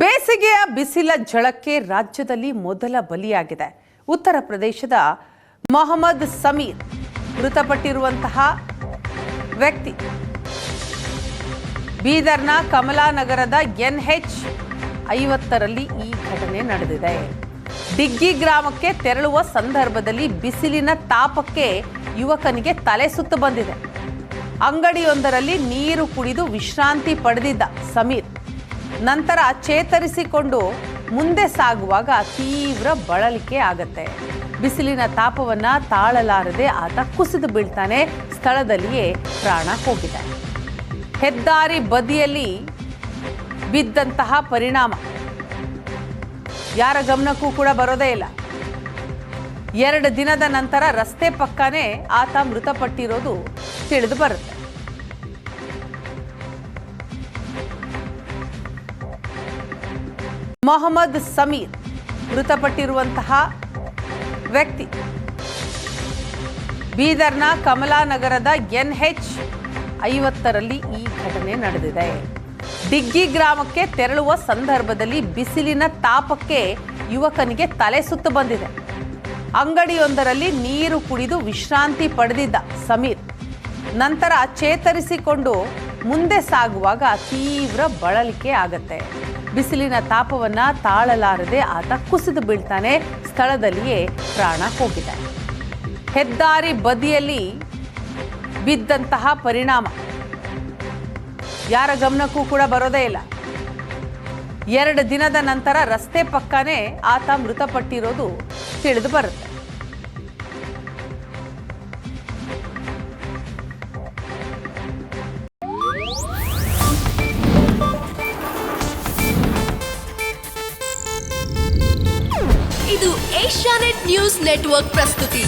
ಬೇಸಿಗೆಯ ಬಿಸಿಲ ಝಳಕ್ಕೆ ರಾಜ್ಯದಲ್ಲಿ ಮೊದಲ ಬಲಿಯಾಗಿದೆ. ಉತ್ತರ ಪ್ರದೇಶದ ಮೊಹಮ್ಮದ್ ಸಮೀರ್ ಮೃತಪಟ್ಟಿರುವಂತಹ ವ್ಯಕ್ತಿ ಬೀದರ್ನ ಕಮಲಾನಗರದ NH50ರಲ್ಲಿ ಈ ಘಟನೆ ನಡೆದಿದೆ. ದಿಗ್ಗಿ ಗ್ರಾಮಕ್ಕೆ ತೆರಳುವ ಸಂದರ್ಭದಲ್ಲಿ ಬಿಸಿಲಿನ ತಾಪಕ್ಕೆ ಯುವಕನಿಗೆ ತಲೆ ಸುತ್ತು ಬಂದಿದೆ. ಅಂಗಡಿಯೊಂದರಲ್ಲಿ ನೀರು ಕುಡಿದು ವಿಶ್ರಾಂತಿ ಪಡೆದಿದ್ದ ಸಮೀರ್ ನಂತರ ಚೇತರಿಸಿಕೊಂಡು ಮುಂದೆ ಸಾಗುವಾಗ ತೀವ್ರ ಬಳಲಿಕೆ ಆಗತ್ತೆ. ಬಿಸಿಲಿನ ತಾಪವನ್ನ ತಾಳಲಾರದೆ ಆತ ಕುಸಿದು ಬೀಳ್ತಾನೆ. ಸ್ಥಳದಲ್ಲಿಯೇ ಪ್ರಾಣ ಹೋಗಿದೆ. ಹೆದ್ದಾರಿ ಬದಿಯಲ್ಲಿ ಬಿದ್ದಂತಹ ಪರಿಣಾಮ ಯಾರ ಗಮನಕ್ಕೂ ಕೂಡ ಬರೋದೇ ಇಲ್ಲ. 2 ದಿನದ ನಂತರ ರಸ್ತೆ ಪಕ್ಕನೇ ಆತ ಮೃತಪಟ್ಟಿರೋದು ತಿಳಿದು ಬರುತ್ತೆ. ಮೊಹಮ್ಮದ್ ಸಮೀರ್ ಮೃತಪಟ್ಟಿರುವಂತಹ ವ್ಯಕ್ತಿ ಬೀದರ್ನ ಕಮಲಾನಗರದ NH50ರಲ್ಲಿ ಈ ಘಟನೆ ನಡೆದಿದೆ. ದಿಗ್ಗಿ ಗ್ರಾಮಕ್ಕೆ ತೆರಳುವ ಸಂದರ್ಭದಲ್ಲಿ ಬಿಸಿಲಿನ ತಾಪಕ್ಕೆ ಯುವಕನಿಗೆ ತಲೆ ಸುತ್ತು ಬಂದಿದೆ. ಅಂಗಡಿಯೊಂದರಲ್ಲಿ ನೀರು ಕುಡಿದು ವಿಶ್ರಾಂತಿ ಪಡೆದಿದ್ದ ಸಮೀರ್ ನಂತರ ಚೇತರಿಸಿಕೊಂಡು ಮುಂದೆ ಸಾಗುವಾಗ ತೀವ್ರ ಬಳಲಿಕೆ ಆಗತ್ತೆ. ಬಿಸಿಲಿನ ತಾಪವನ್ನ ತಾಳಲಾರದೆ ಆತ ಕುಸಿದು ಬೀಳ್ತಾನೆ. ಸ್ಥಳದಲ್ಲಿಯೇ ಪ್ರಾಣ ಹೋಗಿದೆ. ಹೆದ್ದಾರಿ ಬದಿಯಲ್ಲಿ ಬಿದ್ದಂತಹ ಪರಿಣಾಮ ಯಾರ ಗಮನಕ್ಕೂ ಕೂಡ ಬರೋದೇ ಇಲ್ಲ. 2 ದಿನದ ನಂತರ ರಸ್ತೆ ಪಕ್ಕನೇ ಆತ ಮೃತಪಟ್ಟಿರೋದು ತಿಳಿದು ಬರುತ್ತೆ. ಇದು ಏಷ್ಯಾನೆಟ್ ನ್ಯೂಸ್ ನೆಟ್ವರ್ಕ್ ಪ್ರಸ್ತುತಿ.